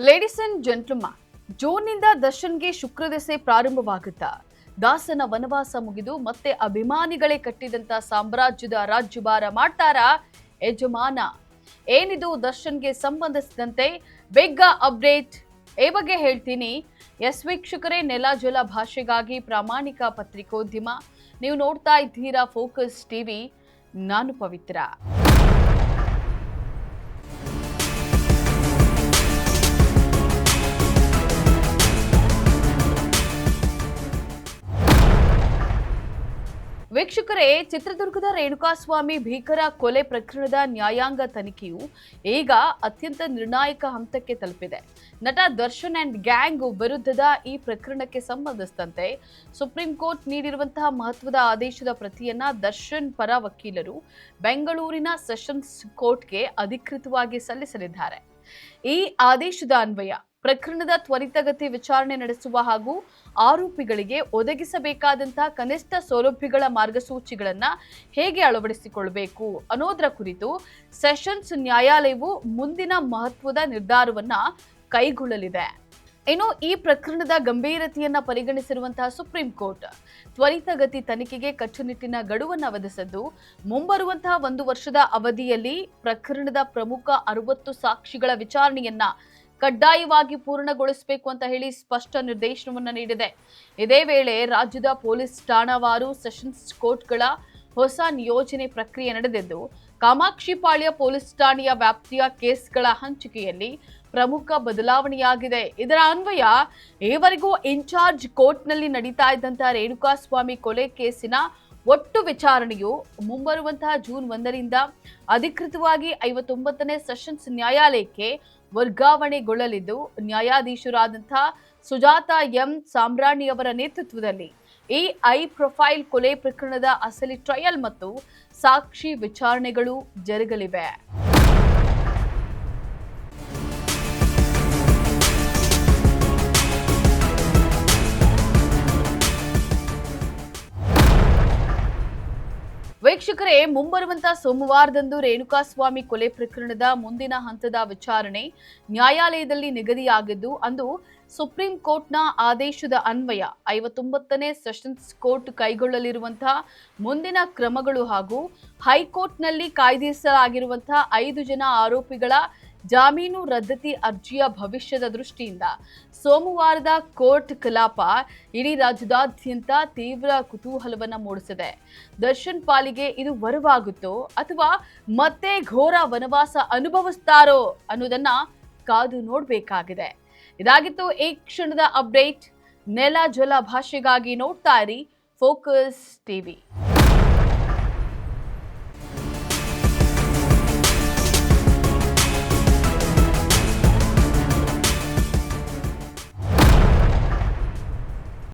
Ladies and gentleman, ಜೂನ್ನಿಂದ ದರ್ಶನ್ಗೆ ಶುಕ್ರದೆಸೆ ಪ್ರಾರಂಭವಾಗುತ್ತಾ ದಾಸನ ವನವಾಸ ಮುಗಿದು ಮತ್ತೆ ಅಭಿಮಾನಿಗಳೇ ಕಟ್ಟಿದಂತ ಸಾಮ್ರಾಜ್ಯದ ರಾಜ್ಯಭಾರ ಮಾಡ್ತಾರಾ ಯಜಮಾನ? ಏನಿದು ದರ್ಶನ್ಗೆ ಸಂಬಂಧಿಸಿದಂತೆ ಬಿಗ್ ಅಪ್ಡೇಟ್ ಈ ಬಗ್ಗೆ ಹೇಳ್ತೀನಿ. ಎಸ್ ವೀಕ್ಷಕರೇ, ನೆಲ ಜಲ ಭಾಷೆಗಾಗಿ ಪ್ರಾಮಾಣಿಕ ಪತ್ರಿಕೋದ್ಯಮ. ನೀವು ನೋಡ್ತಾ ಇದ್ದೀರಾ ಫೋಕಸ್ ಟಿವಿ. ನಾನು ಪವಿತ್ರ. ವೀಕ್ಷಕರೇ, ಚಿತ್ರದುರ್ಗದ ರೇಣುಕಾಸ್ವಾಮಿ ಭೀಕರ ಕೊಲೆ ಪ್ರಕರಣದ ನ್ಯಾಯಾಂಗ ತನಿಖೆಯು ಈಗ ಅತ್ಯಂತ ನಿರ್ಣಾಯಕ ಹಂತಕ್ಕೆ ತಲುಪಿದೆ. ನಟ ದರ್ಶನ್ ಅಂಡ್ ಗ್ಯಾಂಗ್ ವಿರುದ್ಧದ ಈ ಪ್ರಕರಣಕ್ಕೆ ಸಂಬಂಧಿಸಿದಂತೆ ಸುಪ್ರೀಂ ಕೋರ್ಟ್ ನೀಡಿರುವಂತಹ ಮಹತ್ವದ ಆದೇಶದ ಪ್ರತಿಯನ್ನ ದರ್ಶನ್ ಪರ ವಕೀಲರು ಬೆಂಗಳೂರಿನ ಸೆಷನ್ಸ್ ಕೋರ್ಟ್ಗೆ ಅಧಿಕೃತವಾಗಿ ಸಲ್ಲಿಸಲಿದ್ದಾರೆ. ಈ ಆದೇಶದ ಅನ್ವಯ ಪ್ರಕರಣದ ತ್ವರಿತಗತಿ ವಿಚಾರಣೆ ನಡೆಸುವ ಹಾಗೂ ಆರೋಪಿಗಳಿಗೆ ಒದಗಿಸಬೇಕಾದಂತಹ ಕನಿಷ್ಠ ಸೌಲಭ್ಯಗಳ ಮಾರ್ಗಸೂಚಿಗಳನ್ನ ಹೇಗೆ ಅಳವಡಿಸಿಕೊಳ್ಳಬೇಕು ಅನ್ನೋದರ ಕುರಿತು ಸೆಷನ್ಸ್ ನ್ಯಾಯಾಲಯವು ಮುಂದಿನ ಮಹತ್ವದ ನಿರ್ಧಾರವನ್ನ ಕೈಗೊಳ್ಳಲಿದೆ. ಇನ್ನು ಈ ಪ್ರಕರಣದ ಗಂಭೀರತೆಯನ್ನ ಪರಿಗಣಿಸಿರುವಂತಹ ಸುಪ್ರೀಂ ಕೋರ್ಟ್ ತ್ವರಿತಗತಿ ತನಿಖೆಗೆ ಕಟ್ಟುನಿಟ್ಟಿನ ಗಡುವನ್ನ ವಿಧಿಸಿದ್ದು, ಮುಂಬರುವಂತಹ 1 ವರ್ಷದ ಅವಧಿಯಲ್ಲಿ ಪ್ರಕರಣದ ಪ್ರಮುಖ 60 ಸಾಕ್ಷಿಗಳ ವಿಚಾರಣೆಯನ್ನ ಕಡ್ಡಾಯವಾಗಿ ಪೂರ್ಣಗೊಳಿಸಬೇಕು ಅಂತ ಹೇಳಿ ಸ್ಪಷ್ಟ ನಿರ್ದೇಶನವನ್ನ ನೀಡಿದೆ. ಇದೇ ವೇಳೆ ರಾಜ್ಯದ ಪೊಲೀಸ್ ಠಾಣಾವಾರು ಸೆಷನ್ಸ್ ಕೋರ್ಟ್ಗಳ ಹೊಸ ನಿಯೋಜನೆ ಪ್ರಕ್ರಿಯೆ ನಡೆದಿದ್ದು, ಕಾಮಾಕ್ಷಿಪಾಳ್ಯ ಪೊಲೀಸ್ ಠಾಣೆಯ ವ್ಯಾಪ್ತಿಯ ಕೇಸ್ಗಳ ಹಂಚಿಕೆಯಲ್ಲಿ ಪ್ರಮುಖ ಬದಲಾವಣೆಯಾಗಿದೆ. ಇದರ ಅನ್ವಯ ಈವರೆಗೂ ಇನ್ಚಾರ್ಜ್ ಕೋರ್ಟ್ನಲ್ಲಿ ನಡೀತಾ ಇದ್ದಂತಹ ರೇಣುಕಾಸ್ವಾಮಿ ಕೊಲೆ ಕೇಸಿನ ಒಟ್ಟು ವಿಚಾರಣೆಯು ಮುಂಬರುವಂತಹ ಜೂನ್ 1ರಿಂದ ಅಧಿಕೃತವಾಗಿ 59ನೇ ಸೆಷನ್ಸ್ ನ್ಯಾಯಾಲಯಕ್ಕೆ ವರ್ಗಾವಣೆಗೊಳ್ಳಲಿದ್ದು, ನ್ಯಾಯಾಧೀಶರಾದಂತಹ ಸುಜಾತಾ ಎಂ ಸಾಮ್ರಾಣಿಯವರ ನೇತೃತ್ವದಲ್ಲಿ ಈ ಪ್ರೊಫೈಲ್ ಕೊಲೆ ಪ್ರಕರಣದ ಅಸಲಿ ಟ್ರಯಲ್ ಮತ್ತು ಸಾಕ್ಷಿ ವಿಚಾರಣೆಗಳು ಜರುಗಲಿವೆ. ವೀಕ್ಷಕರೇ, ಮುಂಬರುವಂತಹ ಸೋಮವಾರದಂದು ರೇಣುಕಾಸ್ವಾಮಿ ಕೊಲೆ ಪ್ರಕರಣದ ಮುಂದಿನ ಹಂತದ ವಿಚಾರಣೆ ನ್ಯಾಯಾಲಯದಲ್ಲಿ ನಿಗದಿಯಾಗಿದ್ದು, ಅಂದು ಸುಪ್ರೀಂ ಕೋರ್ಟ್ನ ಆದೇಶದ ಅನ್ವಯ 59ನೇ ಸೆಷನ್ಸ್ ಕೋರ್ಟ್ ಕೈಗೊಳ್ಳಲಿರುವಂತಹ ಮುಂದಿನ ಕ್ರಮಗಳು ಹಾಗೂ ಹೈಕೋರ್ಟ್ನಲ್ಲಿ ಕಾಯ್ದಿರಿಸಲಾಗಿರುವಂತಹ 5 ಜನ ಆರೋಪಿಗಳ ಜಾಮೀನು ರದ್ದತಿ ಅರ್ಜಿಯ ಭವಿಷ್ಯದ ದೃಷ್ಟಿಯಿಂದ ಸೋಮವಾರದ ಕೋರ್ಟ್ ಕಲಾಪ ಇಡೀ ರಾಜ್ಯದಾದ್ಯಂತ ತೀವ್ರ ಕುತೂಹಲವನ್ನ ಮೂಡಿಸಿದೆ. ದರ್ಶನ್ ಪಾಲಿಗೆ ಇದು ವರವಾಗುತ್ತೋ ಅಥವಾ ಮತ್ತೆ ಘೋರ ವನವಾಸ ಅನುಭವಿಸ್ತಾರೋ ಅನ್ನೋದನ್ನ ಕಾದು ನೋಡಬೇಕಾಗಿದೆ. ಇದಾಗಿತ್ತು ಈ ಕ್ಷಣದ ಅಪ್ಡೇಟ್. ನೆಲ ಜಲ ಭಾಷೆಗಾಗಿ ನೋಡ್ತಾ ಇರಿ ಫೋಕಸ್ ಟಿವಿ.